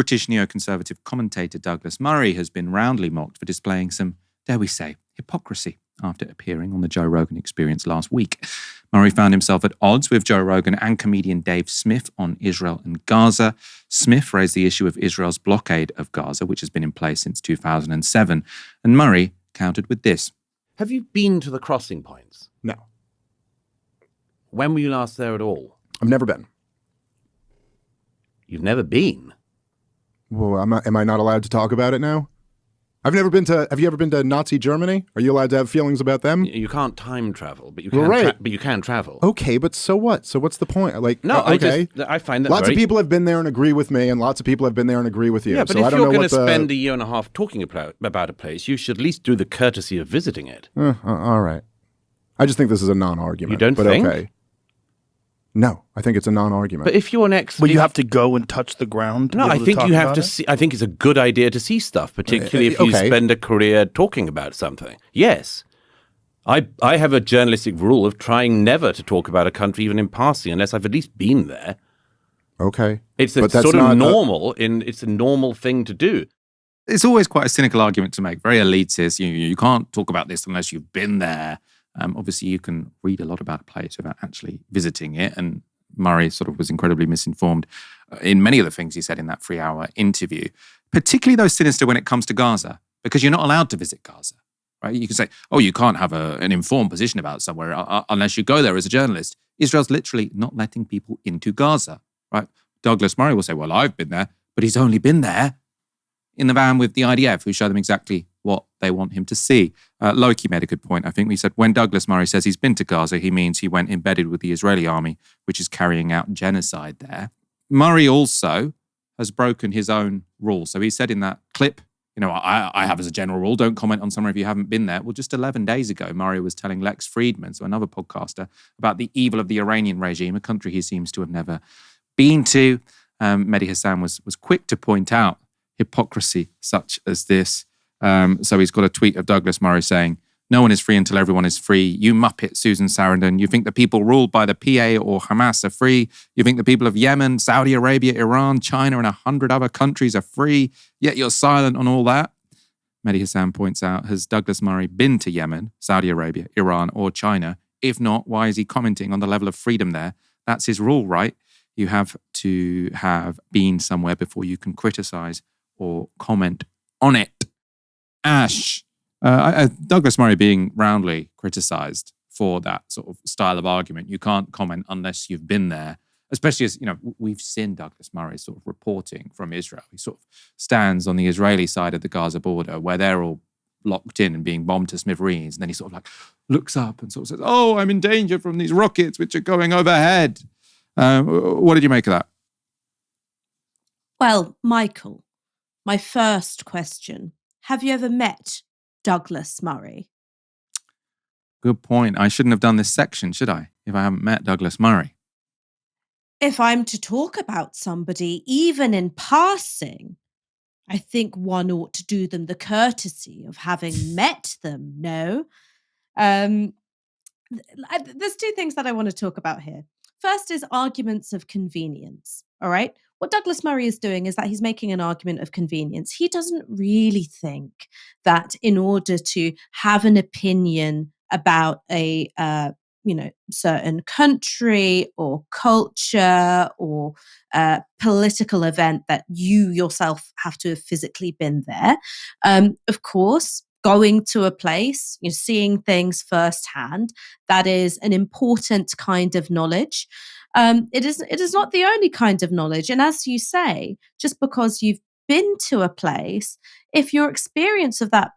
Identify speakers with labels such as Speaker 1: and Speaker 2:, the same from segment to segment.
Speaker 1: British neoconservative commentator Douglas Murray has been roundly mocked for displaying some, dare we say, hypocrisy after appearing on the Joe Rogan Experience last week. Murray found himself at odds with Joe Rogan and comedian Dave Smith on Israel and Gaza. Smith raised the issue of Israel's blockade of Gaza, which has been in place since 2007, and Murray countered with this.
Speaker 2: Have you been to the crossing points?
Speaker 3: No.
Speaker 2: When were you last there at all?
Speaker 3: I've never been.
Speaker 2: You've never been?
Speaker 3: Well, am I not allowed to talk about it now? Have you ever been to Nazi Germany? Are you allowed to have feelings about them?
Speaker 2: You can't time travel, but you can.
Speaker 3: Right.
Speaker 2: But you can travel.
Speaker 3: Okay, but so what? So what's the point? Like,
Speaker 2: no,
Speaker 3: okay.
Speaker 2: I find that
Speaker 3: lots of people have been there and agree with me, and lots of people have been there and agree with you.
Speaker 2: Yeah, but
Speaker 3: so
Speaker 2: if
Speaker 3: I don't
Speaker 2: you're
Speaker 3: know
Speaker 2: going to
Speaker 3: what
Speaker 2: spend a year and a half talking about a place, you should at least do the courtesy of visiting it.
Speaker 3: All right. I just think this is a non-argument.
Speaker 2: You don't
Speaker 3: but
Speaker 2: think?
Speaker 3: Okay. No, I think it's a non-argument.
Speaker 2: But if you're
Speaker 4: Well, you have to go and touch the ground.
Speaker 2: No, I think you have to see. I think it's a good idea to see stuff, particularly if you spend a career talking about something. Yes. I have a journalistic rule of trying never to talk about a country even in passing unless I've at least been there.
Speaker 3: Okay.
Speaker 2: It's a sort of normal it's a normal thing to do.
Speaker 1: It's always quite a cynical argument to make, very elitist. You can't talk about this unless you've been there. Obviously, you can read a lot about a place without actually visiting it, and Murray sort of was incredibly misinformed in many of the things he said in that 3-hour interview, particularly those sinister when it comes to Gaza, because you're not allowed to visit Gaza, right? You can say, oh, you can't have an informed position about somewhere unless you go there as a journalist. Israel's literally not letting people into Gaza, right? Douglas Murray will say, well, I've been there, but he's only been there in the van with the IDF, who show them exactly what they want him to see. Loki made a good point. I think we said when Douglas Murray says he's been to Gaza, he means he went embedded with the Israeli army, which is carrying out genocide there. Murray also has broken his own rule. So he said in that clip, I have as a general rule, don't comment on somewhere if you haven't been there. Well, just 11 days ago, Murray was telling Lex Friedman, so another podcaster, about the evil of the Iranian regime, a country he seems to have never been to. Mehdi Hassan was quick to point out hypocrisy such as this. So he's got a tweet of Douglas Murray saying, no one is free until everyone is free. You muppet, Susan Sarandon. You think the people ruled by the PA or Hamas are free. You think the people of Yemen, Saudi Arabia, Iran, China, and 100 other countries are free. Yet you're silent on all that. Mehdi Hassan points out, has Douglas Murray been to Yemen, Saudi Arabia, Iran, or China? If not, why is he commenting on the level of freedom there? That's his rule, right? You have to have been somewhere before you can criticize or comment on it. Ash, Douglas Murray being roundly criticised for that sort of style of argument. You can't comment unless you've been there, especially as, we've seen Douglas Murray sort of reporting from Israel. He sort of stands on the Israeli side of the Gaza border where they're all locked in and being bombed to smithereens. And then he sort of like looks up and sort of says, oh, I'm in danger from these rockets which are going overhead. What did you make of that?
Speaker 5: Well, Michael, my first question, have you ever met Douglas Murray?
Speaker 1: Good point. I shouldn't have done this section, should I, if I haven't met Douglas Murray?
Speaker 5: If I'm to talk about somebody, even in passing, I think one ought to do them the courtesy of having met them, no? There's two things that I want to talk about here. First is arguments of convenience, all right? What Douglas Murray is doing is that he's making an argument of convenience. He doesn't really think that in order to have an opinion about a certain country or culture or political event that you yourself have to have physically been there. Of course, going to a place, seeing things firsthand, that is an important kind of knowledge. It is not the only kind of knowledge. And as you say, just because you've been to a place, if your experience of that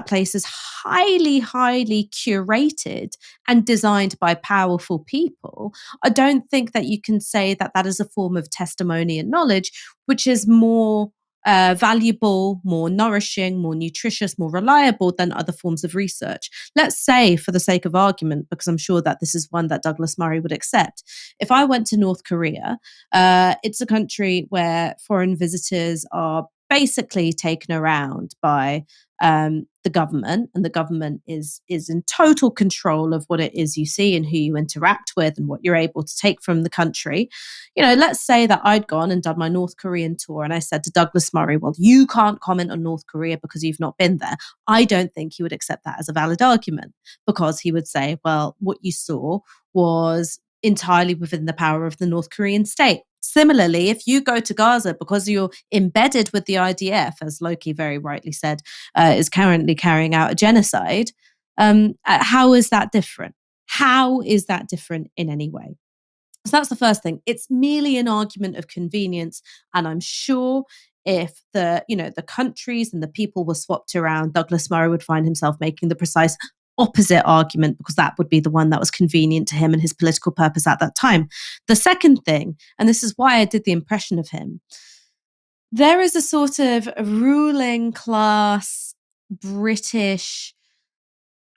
Speaker 5: place is highly, highly curated and designed by powerful people, I don't think that you can say that that is a form of testimony and knowledge, which is more valuable, more nourishing, more nutritious, more reliable than other forms of research. Let's say, for the sake of argument, because I'm sure that this is one that Douglas Murray would accept, if I went to North Korea, it's a country where foreign visitors are basically taken around by the government, and the government is in total control of what it is you see and who you interact with and what you're able to take from the country. Let's say that I'd gone and done my North Korean tour and I said to Douglas Murray, well, you can't comment on North Korea because you've not been there. I don't think he would accept that as a valid argument, because he would say, well, what you saw was entirely within the power of the North Korean state. Similarly, if you go to Gaza because you're embedded with the IDF, as Loki very rightly said, is currently carrying out a genocide, how is that different? How is that different in any way? So that's the first thing. It's merely an argument of convenience, and I'm sure if the countries and the people were swapped around, Douglas Murray would find himself making the precise opposite argument, because that would be the one that was convenient to him and his political purpose at that time. The second thing, and this is why I did the impression of him, there is a sort of ruling class British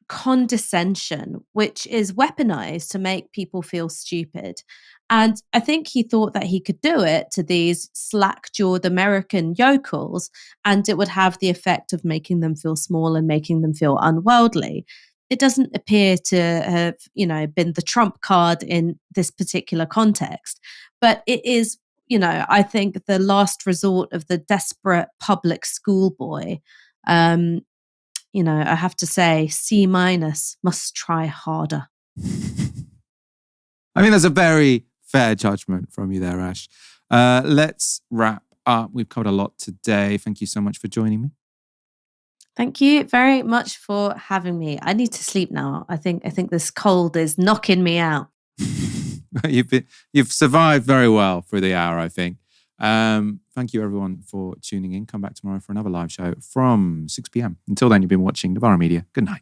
Speaker 5: condescension, which is weaponized to make people feel stupid. And I think he thought that he could do it to these slack-jawed American yokels, and it would have the effect of making them feel small and making them feel unworldly. It doesn't appear to have, been the trump card in this particular context, but it is, I think, the last resort of the desperate public schoolboy. I have to say, C-, must try harder.
Speaker 1: I think that's a very fair judgment from you there, Ash. Let's wrap up. We've covered a lot today. Thank you so much for joining me.
Speaker 5: Thank you very much for having me. I need to sleep now. I think this cold is knocking me out.
Speaker 1: You've survived very well through the hour, I think. Thank you, everyone, for tuning in. Come back tomorrow for another live show from 6 p.m. Until then, you've been watching Novara Media. Good night.